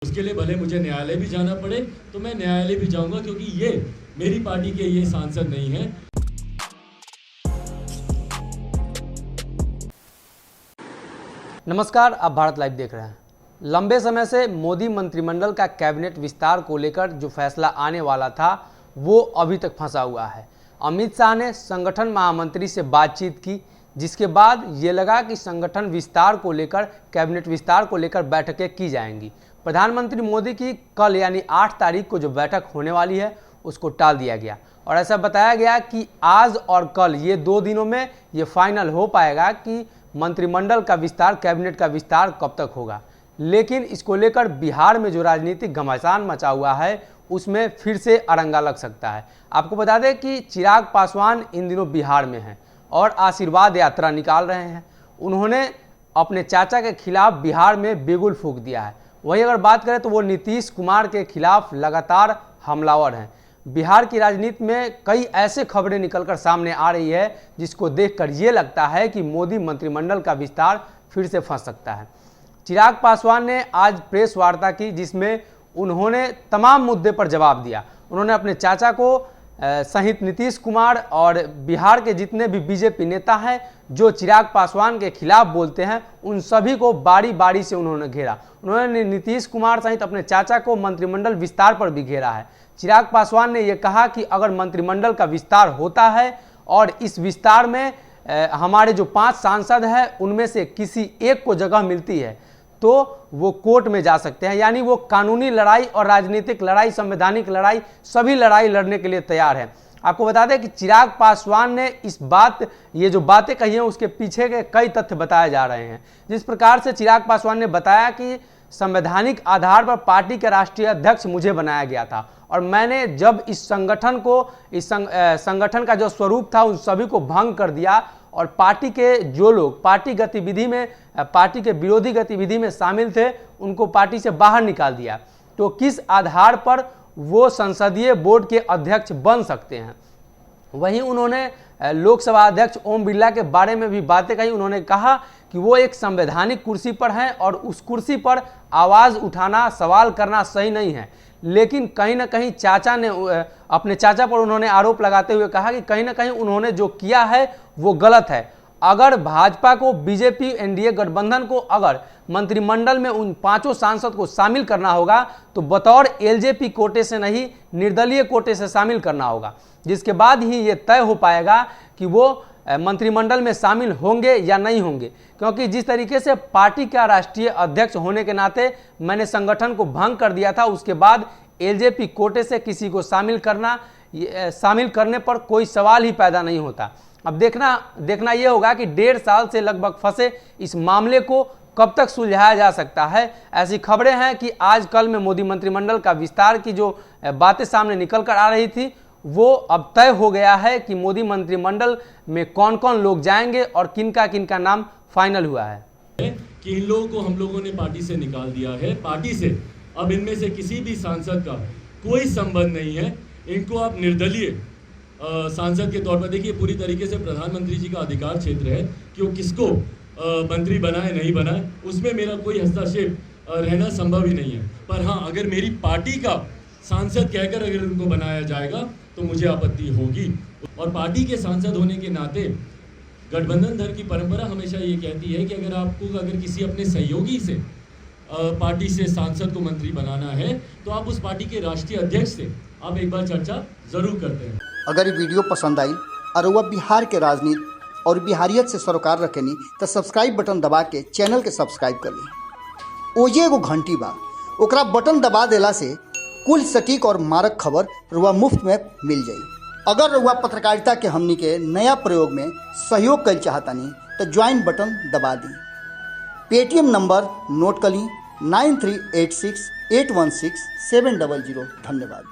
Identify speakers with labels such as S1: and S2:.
S1: उसके लिए भले मुझे न्यायालय भी जाना पड़े तो मैं न्यायालय भी जाऊंगा, क्योंकि ये मेरी पार्टी के ये सांसद नहीं है।
S2: नमस्कार, आप भारत लाइव देख रहे हैं। लंबे समय से मोदी मंत्रिमंडल का कैबिनेट विस्तार को लेकर जो फैसला आने वाला था वो अभी तक फंसा हुआ है। अमित शाह ने संगठन महामंत्री से बातचीत की, जिसके बाद ये लगा कि संगठन विस्तार को लेकर, कैबिनेट विस्तार को लेकर बैठकें की जाएंगी। प्रधानमंत्री मोदी की कल यानी 8 तारीख को जो बैठक होने वाली है उसको टाल दिया गया और ऐसा बताया गया कि आज और कल ये 2 दिनों में ये फाइनल हो पाएगा कि मंत्रिमंडल का विस्तार, कैबिनेट का विस्तार कब तक होगा। लेकिन इसको लेकर बिहार में जो राजनीतिक घमासान मचा हुआ है उसमें फिर से अड़ंगा लग सकता है। आपको बता दें कि चिराग पासवान इन दिनों बिहार में हैं और आशीर्वाद यात्रा निकाल रहे हैं। उन्होंने अपने चाचा के खिलाफ बिहार में बिगुल फूंक दिया है। वहीं अगर बात करें तो वो नीतीश कुमार के खिलाफ लगातार हमलावर हैं। बिहार की राजनीति में कई ऐसे खबरें निकलकर सामने आ रही है जिसको देखकर ये लगता है कि मोदी मंत्रिमंडल का विस्तार फिर से फंस सकता है। चिराग पासवान ने आज प्रेस वार्ता की जिसमें उन्होंने तमाम मुद्दे पर जवाब दिया। उन्होंने अपने चाचा को सहित नीतीश कुमार और बिहार के जितने भी बीजेपी नेता हैं जो चिराग पासवान के खिलाफ बोलते हैं उन सभी को बारी बारी से उन्होंने घेरा। उन्होंने नीतीश कुमार सहित अपने चाचा को मंत्रिमंडल विस्तार पर भी घेरा है। चिराग पासवान ने यह कहा कि अगर मंत्रिमंडल का विस्तार होता है और इस विस्तार में हमारे जो 5 सांसद हैं उनमें से किसी एक को जगह मिलती है तो वो कोर्ट में जा सकते हैं, यानी वो कानूनी लड़ाई और राजनीतिक लड़ाई, संवैधानिक लड़ाई, सभी लड़ाई लड़ने के लिए तैयार है। आपको बता दें कि चिराग पासवान ने ये जो बातें कही हैं उसके पीछे के कई तथ्य बताए जा रहे हैं। जिस प्रकार से चिराग पासवान ने बताया कि संवैधानिक आधार पर पार्टी के राष्ट्रीय अध्यक्ष मुझे बनाया गया था और मैंने जब इस संगठन का जो स्वरूप था उन सभी को भंग कर दिया और पार्टी के जो लोग पार्टी के विरोधी गतिविधि में शामिल थे उनको पार्टी से बाहर निकाल दिया, तो किस आधार पर वो संसदीय बोर्ड के अध्यक्ष बन सकते हैं। वहीं उन्होंने लोकसभा अध्यक्ष ओम बिरला के बारे में भी बातें कही। उन्होंने कहा कि वो एक संवैधानिक कुर्सी पर हैं और उस कुर्सी पर आवाज़ उठाना, सवाल करना सही नहीं है। लेकिन कहीं ना कहीं अपने चाचा पर उन्होंने आरोप लगाते हुए कहा कि कहीं ना कहीं उन्होंने जो किया है वो गलत है। अगर भाजपा को, बीजेपी एनडीए गठबंधन को अगर मंत्रिमंडल में उन 5 सांसद को शामिल करना होगा तो बतौर एलजेपी कोटे से नहीं, निर्दलीय कोटे से शामिल करना होगा, जिसके बाद ही ये तय हो पाएगा कि वो मंत्रिमंडल में शामिल होंगे या नहीं होंगे। क्योंकि जिस तरीके से पार्टी का राष्ट्रीय अध्यक्ष होने के नाते मैंने संगठन को भंग कर दिया था, उसके बाद एलजेपी कोटे से किसी को शामिल करने पर कोई सवाल ही पैदा नहीं होता। अब देखना ये होगा कि 1.5 साल से लगभग फंसे इस मामले को कब तक सुलझाया जा सकता है। ऐसी खबरें हैं कि आज कल में मोदी मंत्रिमंडल का विस्तार की जो बातें सामने निकल कर आ रही थी वो अब तय हो गया है कि मोदी मंत्रिमंडल में कौन कौन लोग जाएंगे और किनका नाम फाइनल हुआ है
S1: कि इन लोगों को हम लोगों ने पार्टी से निकाल दिया है। पार्टी से अब इनमें से किसी भी सांसद का कोई संबंध नहीं है। इनको आप निर्दलीय सांसद के तौर पर देखिए, पूरी तरीके से प्रधानमंत्री जी का अधिकार क्षेत्र है कि वो किसको मंत्री बनाए नहीं बनाए, उसमें मेरा कोई हस्तक्षेप रहना संभव ही नहीं है। पर हाँ, अगर मेरी पार्टी का सांसद कहकर अगर उनको बनाया जाएगा तो मुझे आपत्ति होगी। और पार्टी के सांसद होने के नाते गठबंधन दल की परंपरा हमेशा ये कहती है कि अगर किसी अपने सहयोगी से पार्टी से सांसद को मंत्री बनाना है तो आप उस पार्टी के राष्ट्रीय अध्यक्ष से आप एक बार चर्चा जरूर करते हैं।
S3: अगर ये वीडियो पसंद आई और वह बिहार के राजनीति और बिहारियत से सरोकार रखेनी तो सब्सक्राइब बटन दबा के चैनल के सब्सक्राइब कर ली। ओजे एगो घंटी बा, ओकरा बटन दबा देला से कुल सटीक और मारक खबर रुआ मुफ्त में मिल जाई। अगर रुआ पत्रकारिता के हमनी के नया प्रयोग में सहयोग कर चाहतानी तो ज्वाइन बटन दबा दी। पेटीएम नंबर नोट कर ली 9386816700। धन्यवाद।